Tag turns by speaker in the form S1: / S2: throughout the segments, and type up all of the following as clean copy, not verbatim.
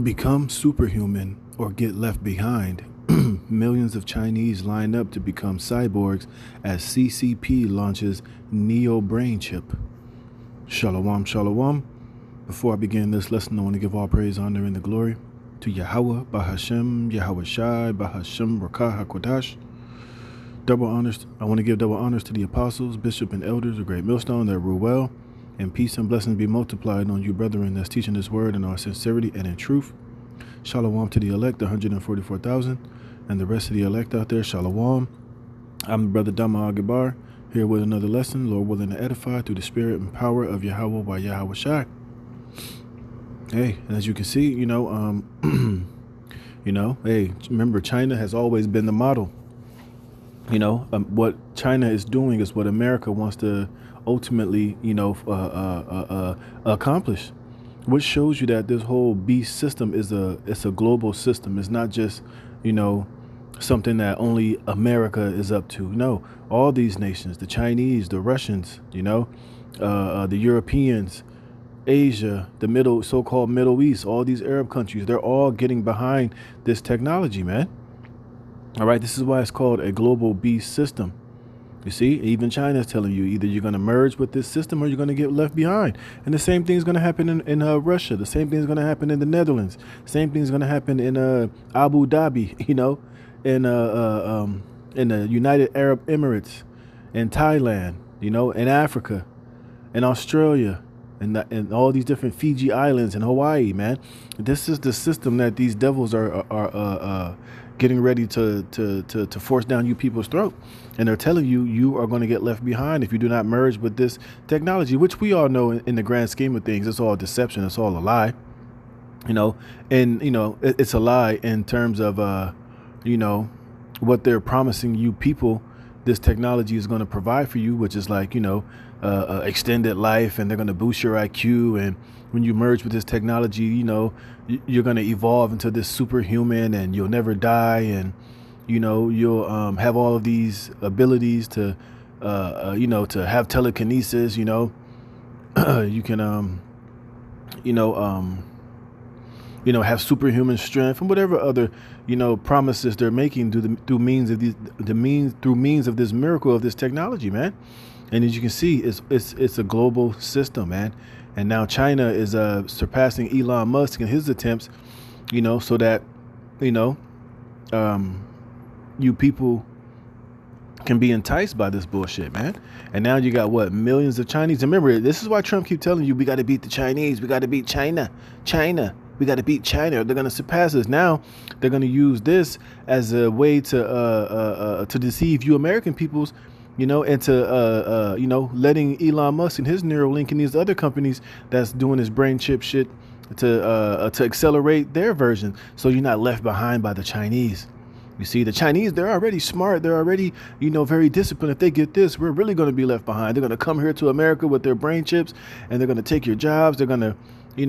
S1: Become superhuman or get left behind. Millions of Chinese line up to become cyborgs as CCP launches Neo Brain Chip. Shalom, shalom. Before I begin this lesson, I want to give all praise, honor, and the glory to Yahweh, Bahashem, Yahweh Shai, Bahashem, Rakah, HaKodash. Double honors. I want to give double honors to the apostles, bishop, and elders of Great Millstone that rule well, and peace and blessings be multiplied on you, brethren, that's teaching this word in our sincerity and in truth. Shalom to the elect, 144,000, and the rest of the elect out there, shalom. I'm the brother Dama Agabar, here with another lesson, Lord willing to edify through the spirit and power of Yahweh by Yahweh Shai. Hey, and as you can see, hey, remember, China has always been the model. What China is doing is what America wants to ultimately, accomplish. Which shows you that this whole beast system it's a global system. It's not just, something that only America is up to. No, all these nations, the Chinese, the Russians, the Europeans, Asia, the so-called Middle East, all these Arab countries, they're all getting behind this technology, man. All right, this is why it's called a global beast system. You see, even China is telling you either you're going to merge with this system or you're going to get left behind. And the same thing is going to happen in Russia. The same thing is going to happen in the Netherlands. Same thing is going to happen in Abu Dhabi, in the United Arab Emirates, in Thailand, in Africa, in Australia, and all these different Fiji Islands and Hawaii, man. This is the system that these devils are getting ready to force down you people's throat. And they're telling you are going to get left behind if you do not merge with this technology, which we all know in the grand scheme of things, it's all deception. It's all a lie, it's a lie in terms of, what they're promising you people this technology is going to provide for you, which is like, extended life, and they're going to boost your IQ. And when you merge with this technology, you're going to evolve into this superhuman and you'll never die. And, you'll have all of these abilities to, to have telekinesis, you can, have superhuman strength and whatever other, promises they're making through means of this miracle of this technology, man. And as you can see, it's a global system, man. And now China is surpassing Elon Musk in his attempts, so that, you people can be enticed by this bullshit, man. And now you got millions of Chinese. And remember, this is why Trump keep telling you we got to beat the Chinese. We got to beat China. We got to beat China, or they're going to surpass us. Now they're going to use this as a way to deceive you American peoples, into letting Elon Musk and his Neuralink and these other companies that's doing this brain chip shit to accelerate their version, so you're not left behind by the Chinese. You see, the Chinese, they're already smart. They're already, very disciplined. If they get this, we're really going to be left behind. They're going to come here to America with their brain chips, and they're going to take your jobs. They're going to, be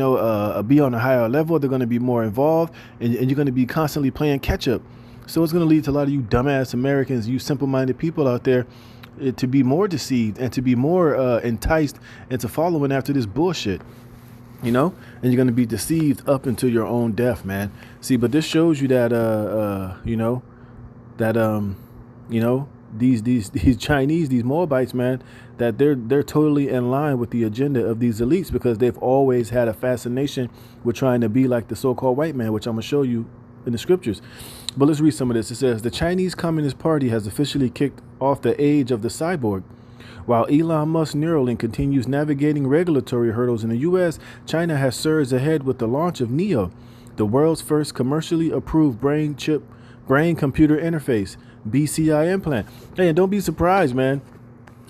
S1: on a higher level. They're going to be more involved, and you're going to be constantly playing catch up. So it's going to lead to a lot of you dumbass Americans, you simple-minded people out there, to be more deceived and to be more enticed into following after this bullshit. And you're going to be deceived up into your own death, man. See, but this shows you that, these Chinese, these Moabites, man, that they're totally in line with the agenda of these elites, because they've always had a fascination with trying to be like the so-called white man, which I'm going to show you in the scriptures. But let's read some of this. It says, the Chinese Communist Party has officially kicked off the age of the cyborg. While Elon Musk's Neuralink continues navigating regulatory hurdles in the U.S., China has surged ahead with the launch of Neo, the world's first commercially approved brain-computer interface, BCI implant. Hey, and don't be surprised, man.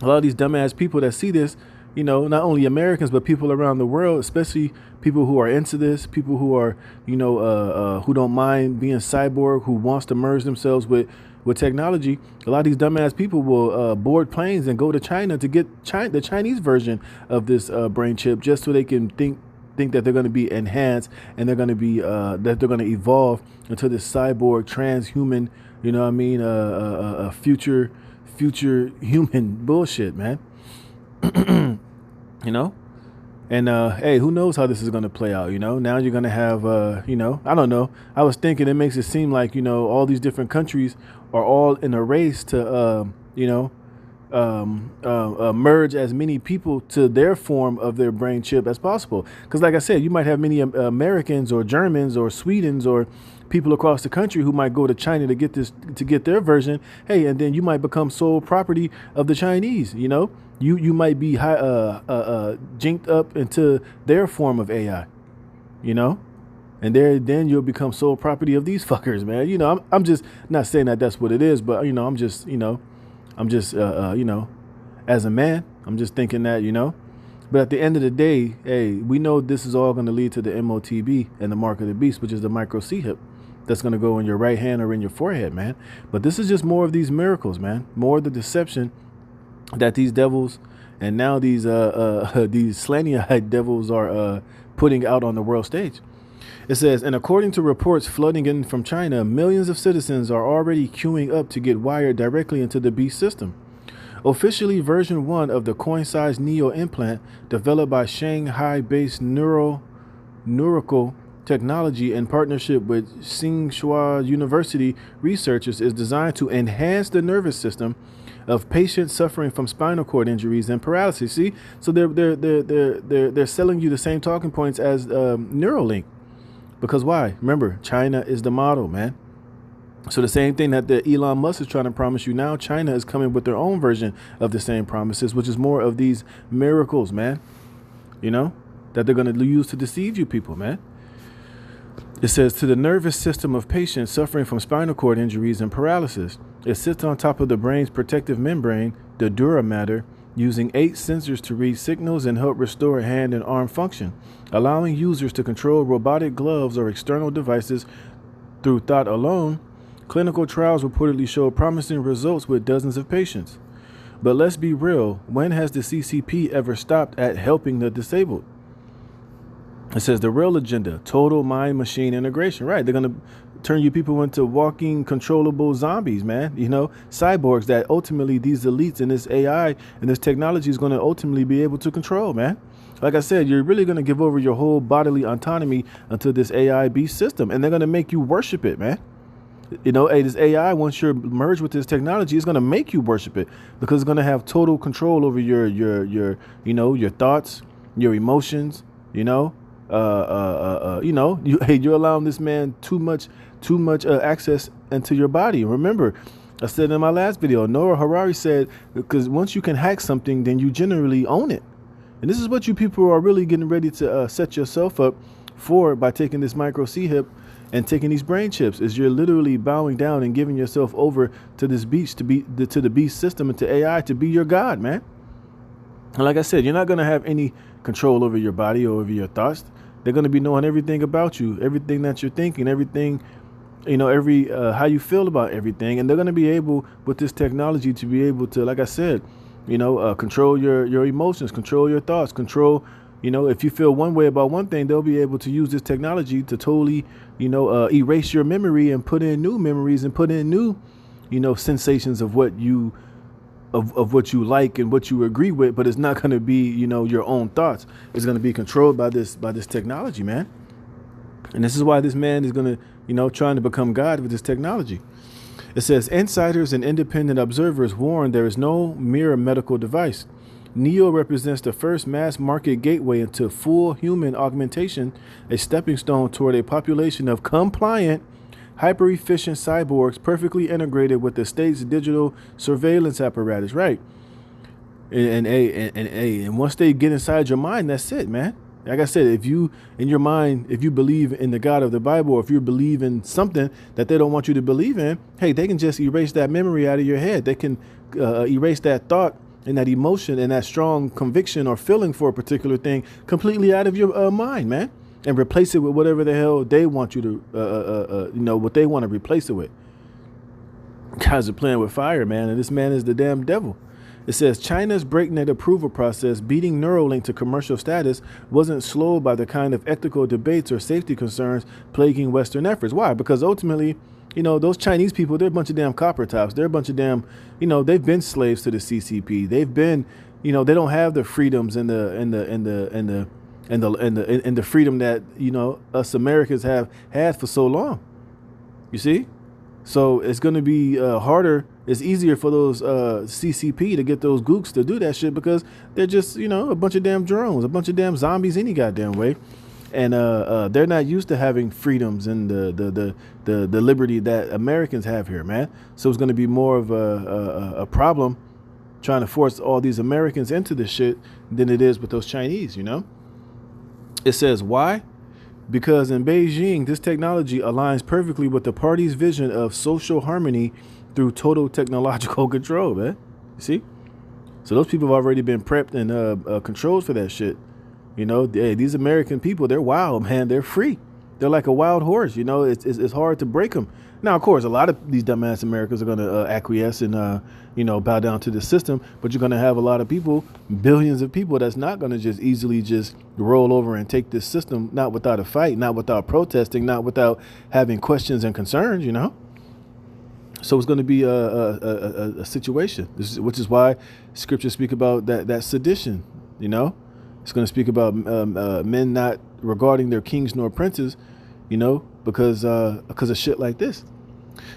S1: A lot of these dumbass people that see this, not only Americans, but people around the world, especially people who are into this, people who are, who don't mind being cyborg, who wants to merge themselves with technology. A lot of these dumbass people will board planes and go to China to get the Chinese version of this brain chip, just so they can think that they're going to be enhanced and they're going to be that they're going to evolve into this cyborg transhuman, future human bullshit, man. And hey, who knows how this is going to play out? Now you're going to have, I don't know. I was thinking it makes it seem like all these different countries are all in a race to, merge as many people to their form of their brain chip as possible. Because, like I said, you might have many Americans or Germans or Swedens or people across the country who might go to China to get their version. Hey, and then you might become sole property of the Chinese. You might be jinked up into their form of AI. And then you'll become sole property of these fuckers, man. I'm just not saying that that's what it is, but I'm just, as a man, I'm just thinking that. But at the end of the day, hey, we know this is all going to lead to the MOTB and the mark of the beast, which is the micro C hip that's going to go in your right hand or in your forehead, man. But this is just more of these miracles, man. More of the deception that these devils and now these slanty-eyed devils are putting out on the world stage. It says, and according to reports flooding in from China, millions of citizens are already queuing up to get wired directly into the beast system. Officially, version 1 of the coin-sized Neo implant, developed by Shanghai-based Neurical Technology in partnership with Tsinghua University researchers, is designed to enhance the nervous system of patients suffering from spinal cord injuries and paralysis. See, so they're selling you the same talking points as Neuralink. Because why? Remember, China is the model, man. So the same thing that the Elon Musk is trying to promise you now, China is coming with their own version of the same promises, which is more of these miracles, man. That they're going to use to deceive you people, man. It says, to the nervous system of patients suffering from spinal cord injuries and paralysis. It sits on top of the brain's protective membrane, the dura mater, using 8 sensors to read signals and help restore hand and arm function, allowing users to control robotic gloves or external devices through thought alone. Clinical trials reportedly show promising results with dozens of patients. But let's be real, when has the CCP ever stopped at helping the disabled? It says the real agenda, total mind-machine integration. Right, they're going to turn you people into walking, controllable zombies, man. Cyborgs that ultimately these elites and this AI and this technology is going to ultimately be able to control, man. Like I said, you're really going to give over your whole bodily autonomy unto this AI beast system, and they're going to make you worship it, man. Hey, this AI, once you're merged with this technology, is going to make you worship it because it's going to have total control over your thoughts, your emotions, you're allowing this man too much access into your body. Remember, I said in my last video, Noah Harari said, because once you can hack something, then you generally own it. And this is what you people are really getting ready to set yourself up for by taking this micro C hip and taking these brain chips. Is you're literally bowing down and giving yourself over to this beast, to the beast system and to AI to be your God, man. And like I said, you're not going to have any control over your body or over your thoughts. They're going to be knowing everything about you, everything that you're thinking, everything, how you feel about everything. And they're going to be able, with this technology, to be able to, like I said, control your emotions, control your thoughts, control, if you feel one way about one thing, they'll be able to use this technology to totally, erase your memory and put in new memories and put in new, sensations of what you what you like and what you agree with, but it's not going to be, your own thoughts. It's going to be controlled by this technology, man. And this is why this man is going to, trying to become God with this technology. It says, insiders and independent observers warn there is no mere medical device. Neo represents the first mass market gateway into full human augmentation, a stepping stone toward a population of compliant, hyper-efficient cyborgs perfectly integrated with the state's digital surveillance apparatus. Right. And once they get inside your mind, that's it, man. Like I said, if you, in your mind, if you believe in the God of the Bible, or if you believe in something that they don't want you to believe in, hey, they can just erase that memory out of your head. They can erase that thought and that emotion and that strong conviction or feeling for a particular thing completely out of your mind, man, and replace it with whatever the hell they want you to, what they want to replace it with. Guys are playing with fire, man, and this man is the damn devil. It says China's breakneck approval process, beating Neuralink to commercial status, wasn't slowed by the kind of ethical debates or safety concerns plaguing Western efforts. Why? Because ultimately, those Chinese people, they're a bunch of damn copper tops. They're a bunch of damn, they've been slaves to the CCP. They've been, they don't have the freedoms and the freedom that us Americans have had for so long. You see, so it's going to be harder. It's easier for those CCP to get those gooks to do that shit because they're just a bunch of damn drones, a bunch of damn zombies any goddamn way, and they're not used to having freedoms and the liberty that Americans have here, man. So it's going to be more of a problem trying to force all these Americans into this shit than it is with those Chinese. It says why? Because in Beijing, this technology aligns perfectly with the party's vision of social harmony through total technological control, man. You see? So those people have already been prepped and controlled for that shit. These American people, they're wild, man. They're free. They're like a wild horse. It's hard to break them. Now, of course, a lot of these dumbass Americans are going to acquiesce and, bow down to the system. But you're going to have a lot of people, billions of people, that's not going to just easily just roll over and take this system, not without a fight, not without protesting, not without having questions and concerns, So it's going to be a situation, which is why scriptures speak about that sedition, It's going to speak about men not regarding their kings nor princes, because of shit like this.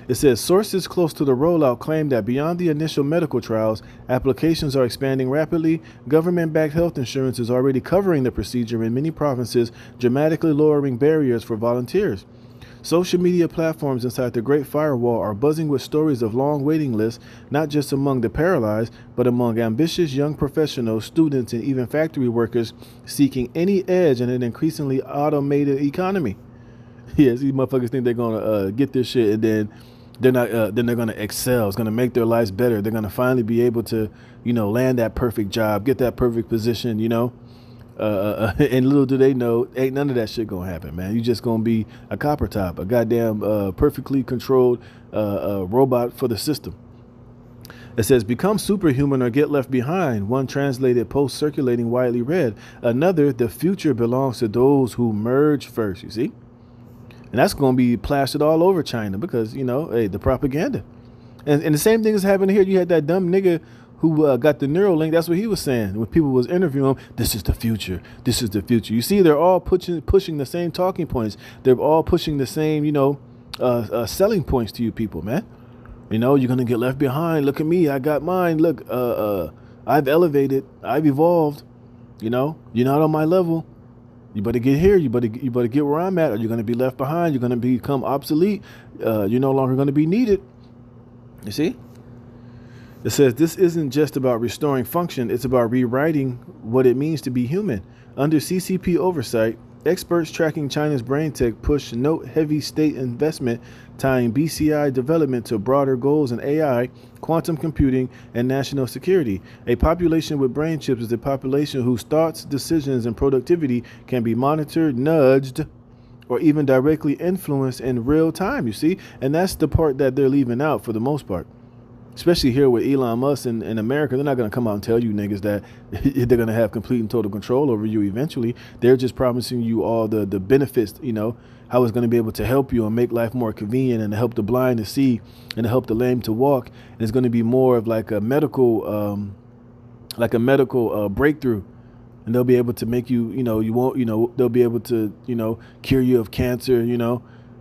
S1: It says sources close to the rollout claim that beyond the initial medical trials, applications are expanding rapidly. Government-backed health insurance is already covering the procedure in many provinces, dramatically lowering barriers for volunteers. Social media platforms inside the Great Firewall are buzzing with stories of long waiting lists, not just among the paralyzed, but among ambitious young professionals, students, and even factory workers seeking any edge in an increasingly automated economy. Yes, these motherfuckers think they're gonna get this shit, and then they're not. Then they're gonna excel. It's gonna make their lives better. They're gonna finally be able to, land that perfect job, get that perfect position. And little do they know, ain't none of that shit gonna happen, man. You just gonna be a copper top, a goddamn perfectly controlled robot for the system. It says, become superhuman or get left behind. One translated post circulating widely read. Another, the future belongs to those who merge first, you see? And that's going to be plastered all over China because, the propaganda. And the same thing is happening here. You had that dumb nigga who got the Neuralink. That's what he was saying when people was interviewing him. This is the future. This is the future. You see, they're all pushing the same talking points. They're all pushing the same, selling points to you people, man. You're going to get left behind. Look at me. I got mine. Look, I've elevated. I've evolved. You're not on my level. You better get here. You better get where I'm at, or you're going to be left behind. You're going to become obsolete. You're no longer going to be needed. You see? It says this isn't just about restoring function. It's about rewriting what it means to be human. Under CCP oversight, experts tracking China's brain tech push note heavy state investment, tying BCI development to broader goals in AI, quantum computing, and national security. A population with brain chips is a population whose thoughts, decisions, and productivity can be monitored, nudged, or even directly influenced in real time, you see? And that's the part that they're leaving out for the most part. Especially here with Elon Musk in America, they're not going to come out and tell you niggas that they're going to have complete and total control over you eventually. They're just promising you all the benefits, how it's going to be able to help you and make life more convenient and to help the blind to see and to help the lame to walk. And it's going to be more of like a medical breakthrough. And they'll be able to make you, they'll be able to, cure you of cancer,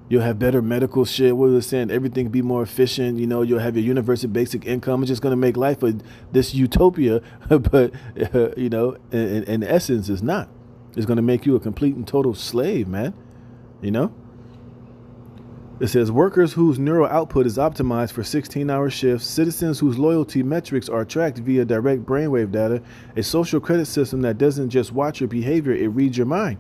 S1: You'll have better medical shit. What was it saying? Everything be more efficient. You'll have your universal basic income. It's just going to make life this utopia. But, in essence, it's not. It's going to make you a complete and total slave, man. It says workers whose neural output is optimized for 16-hour shifts, citizens whose loyalty metrics are tracked via direct brainwave data, a social credit system that doesn't just watch your behavior, it reads your mind.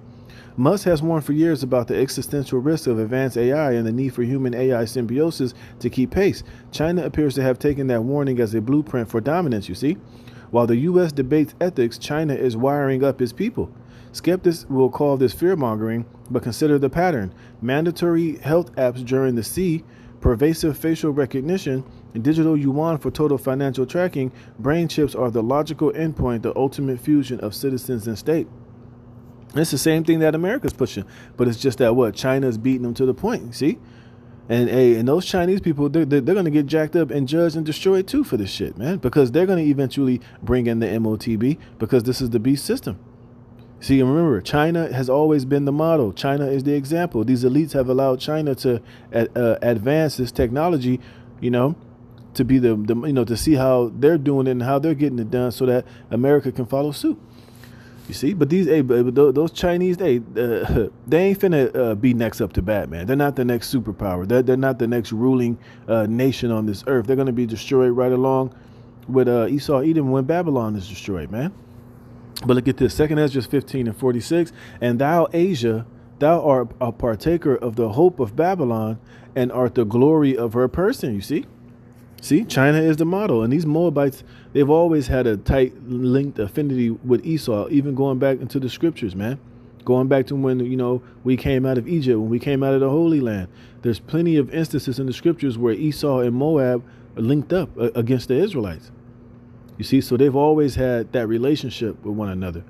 S1: Musk has warned for years about the existential risk of advanced AI and the need for human-AI symbiosis to keep pace. China appears to have taken that warning as a blueprint for dominance, you see. While the U.S. debates ethics, China is wiring up its people. Skeptics will call this fear-mongering, but consider the pattern. Mandatory health apps during the sea, pervasive facial recognition, and digital yuan for total financial tracking, brain chips are the logical endpoint, the ultimate fusion of citizens and state. It's the same thing that America's pushing, but it's just that China's beating them to the point, see? And those Chinese people, they're going to get jacked up and judged and destroyed too for this shit, man, because they're going to eventually bring in the MOTB, because this is the beast system. See, and remember, China has always been the model. China is the example. These elites have allowed China to advance this technology, to be to see how they're doing it and how they're getting it done, so that America can follow suit. You see, but those Chinese, they ain't finna be next up to bat, man. They're not the next superpower. They're not the next ruling nation on this earth. They're gonna be destroyed right along with Esau, Edom, when Babylon is destroyed, man. But look at this, 2 Ezra 15:46, and thou, Asia, thou art a partaker of the hope of Babylon, and art the glory of her person. You see? See, China is the model, and these Moabites, they've always had a tight linked affinity with Esau, even going back into the scriptures, man. Going back to when, we came out of Egypt, when we came out of the Holy Land. There's plenty of instances in the scriptures where Esau and Moab are linked up against the Israelites. You see, so they've always had that relationship with one another.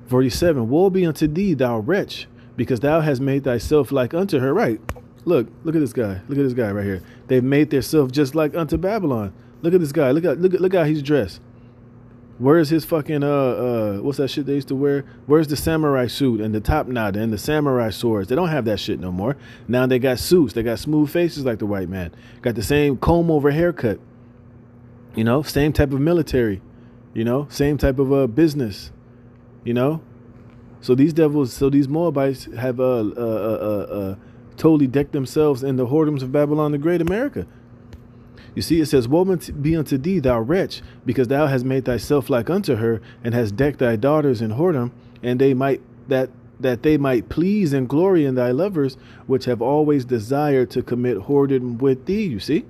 S1: 47, woe be unto thee, thou wretch, because thou hast made thyself like unto her. Right. Look at this guy. Look at this guy right here. They've made themselves just like unto Babylon. Look at this guy. Look how he's dressed. Where's his fucking what's that shit they used to wear? Where's the samurai suit and the top knot and the samurai swords? They don't have that shit no more. Now they got suits. They got smooth faces like the white man. Got the same comb over haircut. Same type of military. Same type of business. So these Moabites have totally decked themselves in the whoredoms of Babylon the Great America. You see, it says, woe be unto thee, thou wretch, because thou hast made thyself like unto her, and hast decked thy daughters in whoredom, and that they might please and glory in thy lovers, which have always desired to commit whoredom with thee. You see?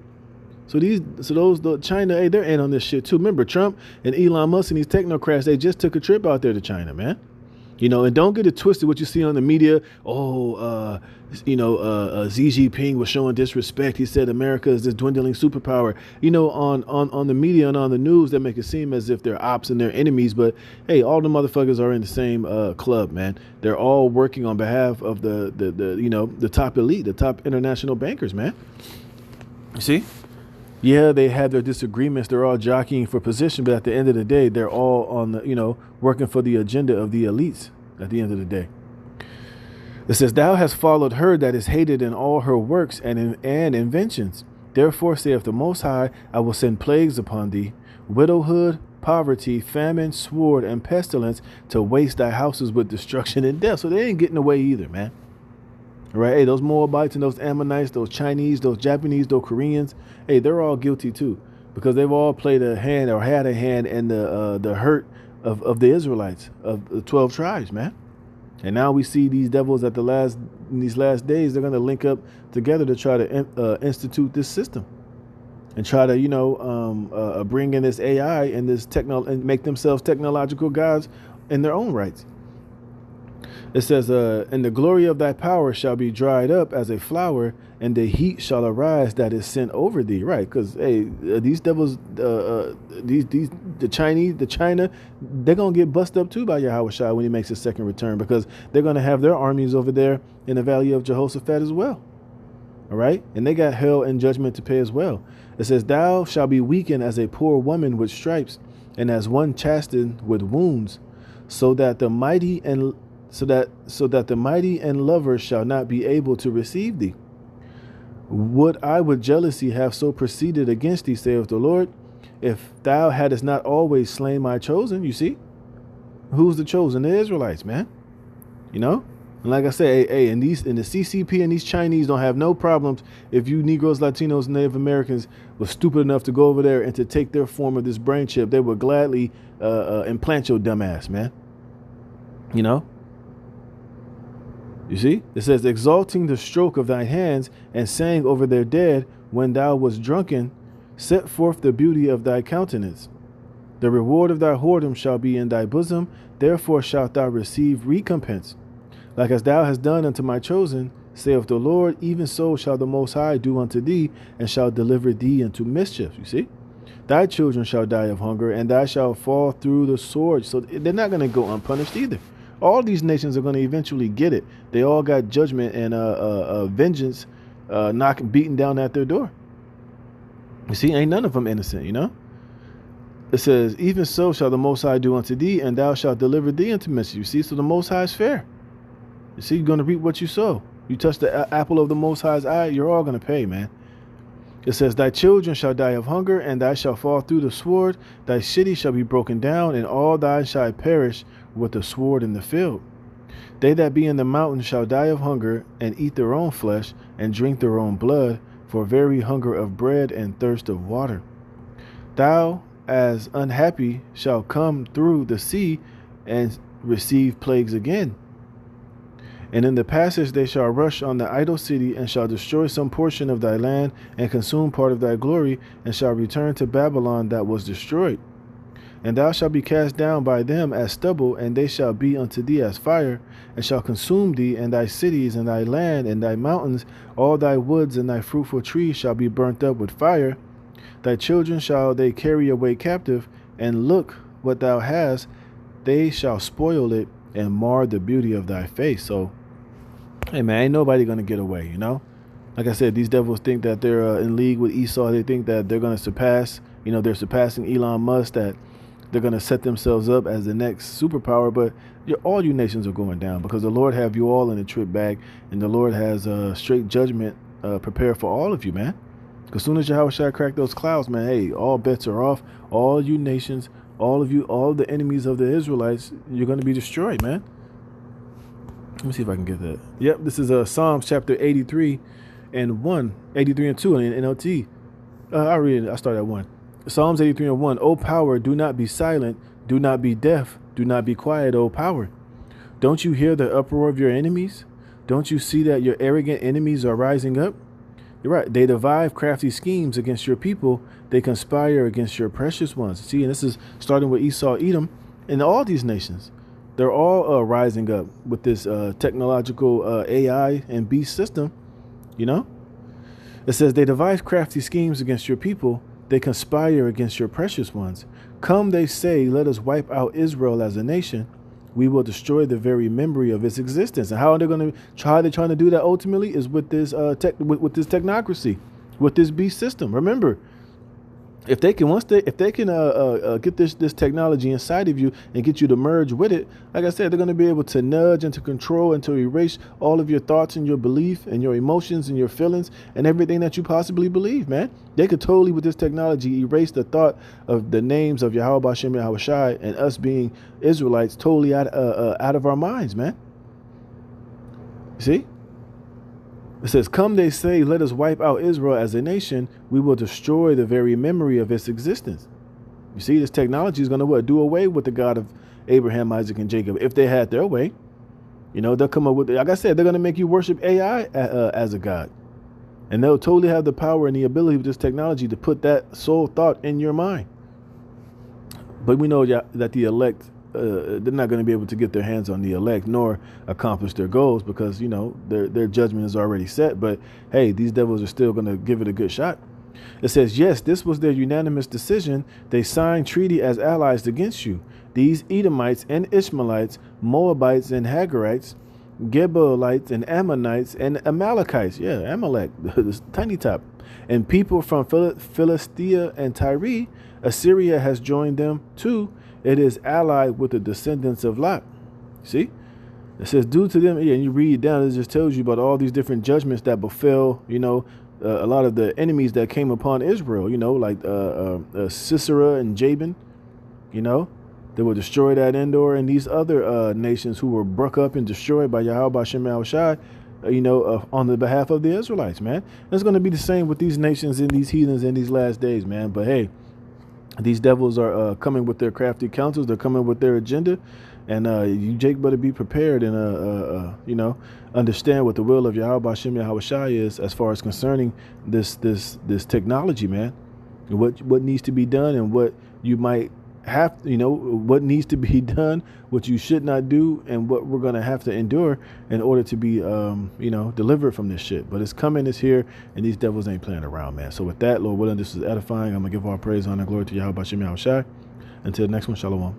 S1: So China, hey, they're in on this shit too. Remember, Trump and Elon Musk and these technocrats, they just took a trip out there to China, man. And don't get it twisted what you see on the media. Xi Jinping was showing disrespect. He said America is this dwindling superpower. On the media and on the news, they make it seem as if they're ops and they're enemies. But hey, all the motherfuckers are in the same club, man. They're all working on behalf of the top elite, the top international bankers, man. You see? Yeah, they have their disagreements. They're all jockeying for position, but at the end of the day, they're all on the, working for the agenda of the elites at the end of the day. It says, thou hast followed her that is hated in all her works and inventions. Therefore saith the Most High, I will send plagues upon thee, widowhood, poverty, famine, sword, and pestilence, to waste thy houses with destruction and death. So they ain't getting away either, man. Right? Hey, those Moabites and those Ammonites, those Chinese, those Japanese, those Koreans, hey, they're all guilty too, because they've all played a hand or had a hand in the hurt of the Israelites, of the 12 tribes, man. And now we see these devils in these last days, they're going to link up together to try to institute this system and try to, bring in this AI and this and make themselves technological gods in their own rights. It says, and the glory of thy power shall be dried up as a flower, and the heat shall arise that is sent over thee. Right? Because hey, these devils, the China, they're gonna get busted up too by Yahweh Shai when he makes his second return, because they're gonna have their armies over there in the valley of Jehoshaphat as well. All right, and they got hell and judgment to pay as well. It says, thou shalt be weakened as a poor woman with stripes, and as one chastened with wounds, so that the mighty and lover shall not be able to receive thee. Would I with jealousy have so proceeded against thee, saith the Lord, if thou hadst not always slain my chosen. You see? Who's the chosen? The Israelites, man. And like I say, hey, and the CCP and these Chinese don't have no problems if you Negroes, Latinos, and Native Americans were stupid enough to go over there and to take their form of this brain chip. They would gladly implant your dumb ass, man. You see, it says, exalting the stroke of thy hands and saying over their dead, when thou wast drunken, set forth the beauty of thy countenance. The reward of thy whoredom shall be in thy bosom, therefore shalt thou receive recompense. Like as thou hast done unto my chosen, saith the Lord, even so shall the Most High do unto thee, and shall deliver thee into mischief. You see, thy children shall die of hunger, and thou shalt fall through the sword. So they're not going to go unpunished either. All these nations are going to eventually get it. They all got judgment and vengeance knocking, beating down at their door. You see, ain't none of them innocent, It says, even so shall the Most High do unto thee, and thou shalt deliver thee into mischief. You see, so the Most High is fair. You see, you're going to reap what you sow. You touch the apple of the Most High's eye, you're all going to pay, man. It says, thy children shall die of hunger, and thou shalt fall through the sword. Thy city shall be broken down, and all thine shall perish with the sword in the field. They that be in the mountains shall die of hunger, and eat their own flesh, and drink their own blood, for very hunger of bread and thirst of water. Thou, as unhappy, shall come through the sea, and receive plagues again. And in the passage they shall rush on the idol city, and shall destroy some portion of thy land, and consume part of thy glory, and shall return to Babylon that was destroyed. And thou shalt be cast down by them as stubble, and they shall be unto thee as fire, and shall consume thee, and thy cities, and thy land, and thy mountains, all thy woods, and thy fruitful trees shall be burnt up with fire. Thy children shall they carry away captive, and look what thou hast, they shall spoil it, and mar the beauty of thy face. So, hey man, ain't nobody gonna get away, Like I said, these devils think that they're in league with Esau. They think that they're gonna surpass, they're surpassing Elon Musk, that they're gonna set themselves up as the next superpower. But all you nations are going down, because the Lord have you all in a trip bag, and the Lord has straight judgment prepared for all of you, man. As soon as Yahweh crack those clouds, man, hey, all bets are off. All you nations, all of you, all the enemies of the Israelites, you're gonna be destroyed, man. Let me see if I can get that. Yep, this is Psalms chapter 83 and 1, 83 and 2 in NLT. I'll read it. I start at 1. Psalms 83 and 1. O power, do not be silent. Do not be deaf. Do not be quiet, O power. Don't you hear the uproar of your enemies? Don't you see that your arrogant enemies are rising up? You're right. They devise crafty schemes against your people. They conspire against your precious ones. See, and this is starting with Esau, Edom, and all these nations. They're all rising up with this technological AI and beast system, It says, they devise crafty schemes against your people. They conspire against your precious ones. Come, they say, let us wipe out Israel as a nation. We will destroy the very memory of its existence. And how they're trying to do that ultimately is with this with this technocracy, with this beast system. Remember, if they can get this technology inside of you and get you to merge with it, like I said, they're going to be able to nudge and to control and to erase all of your thoughts and your belief and your emotions and your feelings and everything that you possibly believe, man. They could totally, with this technology, erase the thought of the names of Yahweh Bashem Yahweh Shai and us being Israelites totally out of our minds, man. See? It says, come, they say, let us wipe out Israel as a nation. We will destroy the very memory of its existence. You see, this technology is going to do away with the God of Abraham, Isaac, and Jacob. If they had their way, they'll come up with, like I said, they're going to make you worship AI as a God. And they'll totally have the power and the ability with this technology to put that soul thought in your mind. But we know that the elect, they're not going to be able to get their hands on the elect nor accomplish their goals, because their judgment is already set. But hey, these devils are still going to give it a good shot. It says, yes, this was their unanimous decision. They signed treaty as allies against you. These Edomites and Ishmaelites, Moabites and Hagarites, Gebalites and Ammonites and Amalekites. Yeah, Amalek, this tiny top. And people from Philistia and Tyre. Assyria has joined them too. It is allied with the descendants of Lot. See? It says, due to them, and you read down, it just tells you about all these different judgments that befell, a lot of the enemies that came upon Israel, like Sisera and Jabin, they were destroyed at Endor, and these other nations who were broke up and destroyed by Yahweh Hashem Shai, on the behalf of the Israelites, man. And it's going to be the same with these nations and these heathens in these last days, man. But hey, these devils are coming with their crafty counsels. They're coming with their agenda. And you, Jake, better be prepared and, understand what the will of Yahweh Hashem Yahweh Shai is as far as concerning this technology, man. What needs to be done and what you might have, what needs to be done, what you should not do, and what we're going to have to endure in order to be, delivered from this shit. But it's coming, it's here, and these devils ain't playing around, man. So with that, Lord willing, this is edifying. I'm going to give all praise, honor, and glory to Yahweh Hashem Yahweh Shai. Until the next one, shalom.